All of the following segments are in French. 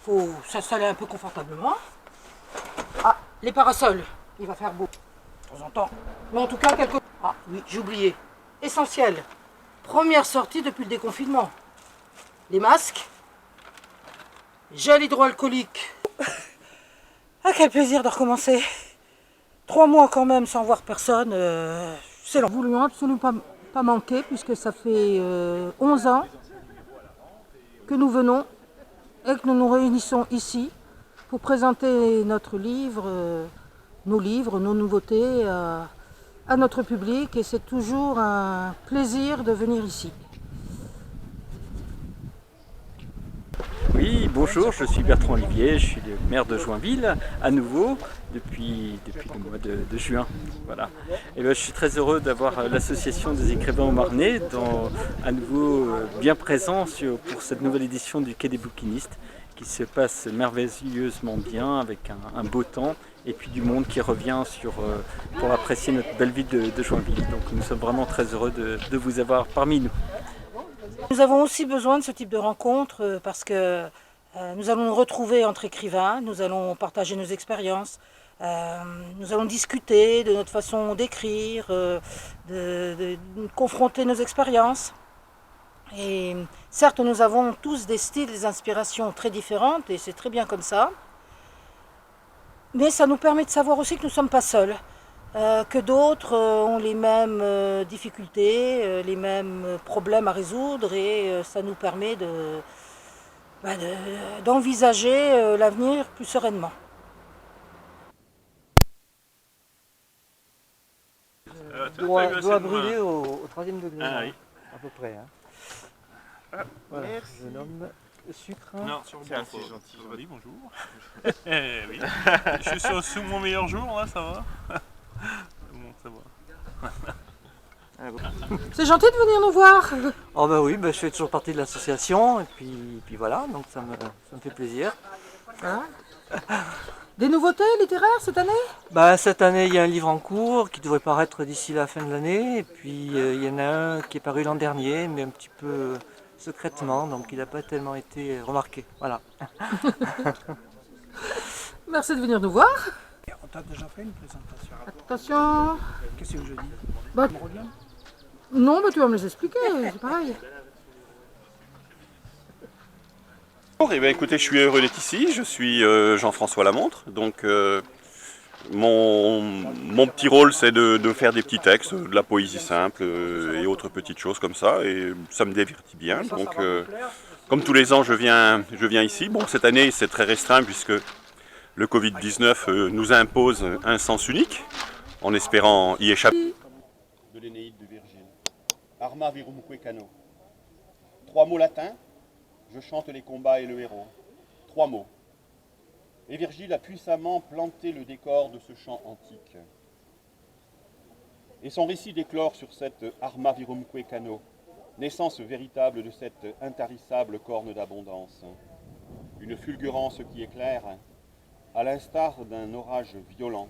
faut s'installer un peu confortablement. Ah, les parasols, il va faire beau de temps en temps. Mais en tout cas, quelque... Ah oui, j'ai oublié. Essentiel. Première sortie depuis le déconfinement. Les masques. Gel hydroalcoolique. Ah, quel plaisir de recommencer. 3 mois quand même sans voir personne. C'est long. Nous voulions absolument pas manquer puisque ça fait 11 ans que nous venons et que nous nous réunissons ici pour présenter notre livre, nos livres, nos nouveautés à notre public et c'est toujours un plaisir de venir ici. Oui, bonjour, je suis Bertrand Olivier, je suis le maire de Joinville, à nouveau, depuis le mois de juin. Voilà. Et ben, je suis très heureux d'avoir l'association des écrivains au Marnais, à nouveau bien présent pour cette nouvelle édition du Quai des bouquinistes, qui se passe merveilleusement bien, avec un beau temps, et puis du monde qui revient pour apprécier notre belle ville de Joinville. Donc nous sommes vraiment très heureux de vous avoir parmi nous. Nous avons aussi besoin de ce type de rencontre parce que nous allons nous retrouver entre écrivains, nous allons partager nos expériences, nous allons discuter de notre façon d'écrire, de confronter nos expériences. Et certes, nous avons tous des styles, des inspirations très différentes et c'est très bien comme ça. Mais ça nous permet de savoir aussi que nous ne sommes pas seuls. Que d'autres ont les mêmes difficultés, les mêmes problèmes à résoudre et ça nous permet d'envisager l'avenir plus sereinement. Doit brûler au 3e degré, Ah, oui. à peu près. Hein. Voilà, je nomme sucre. Non, sur le banc, c'est gentil. Oui, bonjour. Oui. Je suis sous mon meilleur jour, là, ça va. Bon, ça va. C'est gentil de venir nous voir. Oh bah oui, bah, je fais toujours partie de l'association et puis voilà, donc ça me fait plaisir. Hein? Des nouveautés littéraires cette année? Bah, cette année, il y a un livre en cours qui devrait paraître d'ici la fin de l'année et puis il y en a un qui est paru l'an dernier, mais un petit peu secrètement, donc il n'a pas tellement été remarqué. Voilà. Merci de venir nous voir. On t'a déjà fait une présentation. Attention. Qu'est-ce que je dis? Bah, On revient? non, mais tu vas me les expliquer, c'est pareil. Bonjour, eh bien, écoutez, je suis heureux d'être ici, je suis Jean-François Lamontre, donc mon petit rôle c'est de faire des petits textes, de la poésie simple et autres petites choses comme ça, et ça me divertit bien, donc comme tous les ans je viens ici. Bon, cette année c'est très restreint puisque le Covid-19 nous impose un sens unique, en espérant y échapper. De l'Énéide de Virgile, Arma virumque cano, 3 mots latins. Je chante les combats et le héros. 3 mots. Et Virgile a puissamment planté le décor de ce chant antique. Et son récit déclore sur cette Arma virumque cano, naissance véritable de cette intarissable corne d'abondance. Une fulgurance qui éclaire, à l'instar d'un orage violent,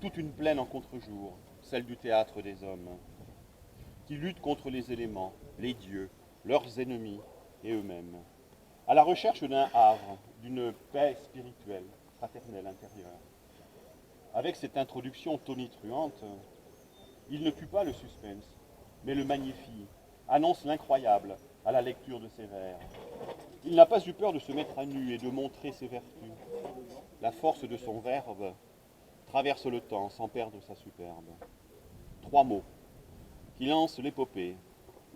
toute une plaine en contre-jour, celle du théâtre des hommes, qui lutte contre les éléments, les dieux, leurs ennemis et eux-mêmes, à la recherche d'un havre, d'une paix spirituelle, fraternelle intérieure. Avec cette introduction tonitruante, il ne tue pas le suspense, mais le magnifie, annonce l'incroyable à la lecture de ses vers. Il n'a pas eu peur de se mettre à nu et de montrer ses vertus. La force de son verbe traverse le temps sans perdre sa superbe. 3 mots qui lancent l'épopée,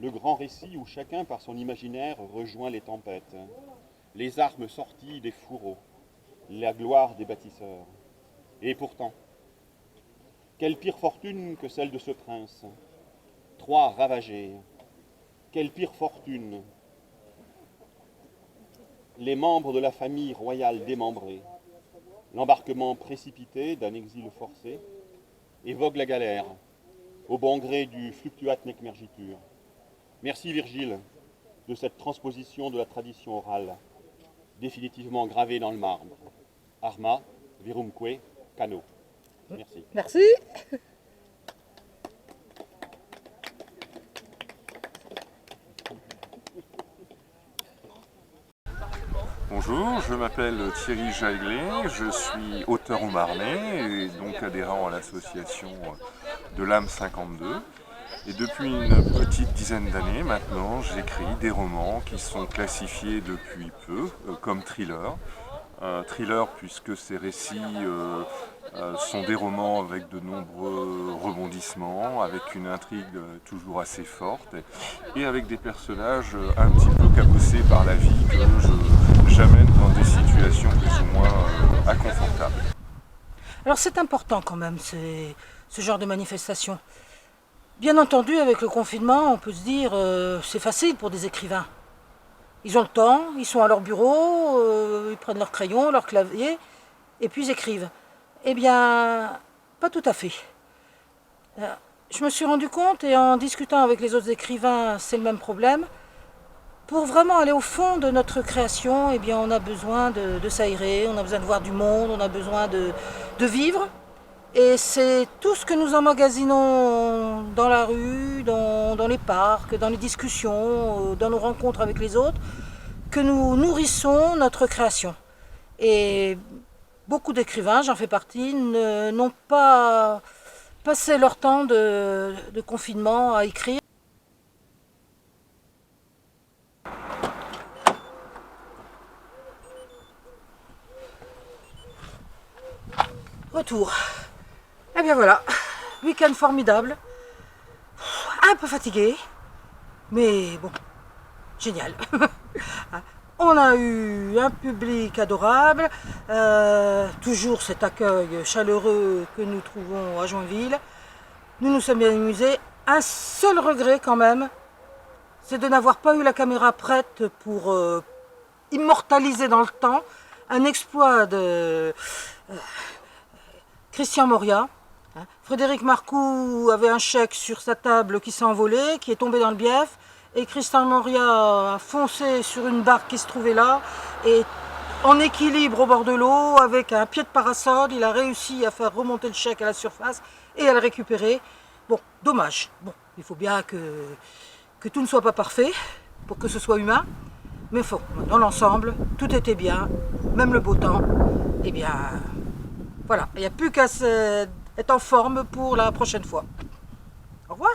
le grand récit où chacun par son imaginaire rejoint les tempêtes, les armes sorties des fourreaux, la gloire des bâtisseurs. Et pourtant, quelle pire fortune que celle de ce prince, 3 ravagés, quelle pire fortune, les membres de la famille royale démembrés, l'embarquement précipité d'un exil forcé, évoque la galère, au bon gré du fluctuat nec mergitur. Merci Virgile de cette transposition de la tradition orale, définitivement gravée dans le marbre. Arma virumque cano. Merci. Merci. Bonjour, je m'appelle Thierry Jaeglet, je suis auteur au Marnais et donc adhérent à l'association de l'âme 52. Et depuis une petite dizaine d'années maintenant, j'écris des romans qui sont classifiés depuis peu comme thrillers. Thriller puisque ces récits sont des romans avec de nombreux rebondissements, avec une intrigue toujours assez forte et avec des personnages un petit peu cabossés par la vie que j'amène dans des situations plus ou moins inconfortables. Alors c'est important quand même, ce genre de manifestation. Bien entendu, avec le confinement, on peut se dire c'est facile pour des écrivains. Ils ont le temps, ils sont à leur bureau, ils prennent leur crayon, leur clavier, et puis ils écrivent. Eh bien, pas tout à fait. Je me suis rendu compte, et en discutant avec les autres écrivains, c'est le même problème. Pour vraiment aller au fond de notre création, eh bien, on a besoin de s'aérer, on a besoin de voir du monde, on a besoin de vivre. Et c'est tout ce que nous emmagasinons dans la rue, dans les parcs, dans les discussions, dans nos rencontres avec les autres, que nous nourrissons notre création. Et beaucoup d'écrivains, j'en fais partie, n'ont pas passé leur temps de confinement à écrire. Retour. Eh bien voilà, week-end formidable, un peu fatigué, mais bon, génial. On a eu un public adorable, toujours cet accueil chaleureux que nous trouvons à Joinville. Nous nous sommes bien amusés. Un seul regret quand même, c'est de n'avoir pas eu la caméra prête pour immortaliser dans le temps un exploit de Christian Moria. Frédéric Marcoux avait un chèque sur sa table qui s'est envolé, qui est tombé dans le bief, et Christian Moria a foncé sur une barque qui se trouvait là, et en équilibre au bord de l'eau, avec un pied de parasol, il a réussi à faire remonter le chèque à la surface et à le récupérer. Bon, dommage. Bon, il faut bien que tout ne soit pas parfait, pour que ce soit humain, mais dans l'ensemble, tout était bien, même le beau temps. Eh bien, voilà, il n'y a plus qu'à être en forme pour la prochaine fois. Au revoir.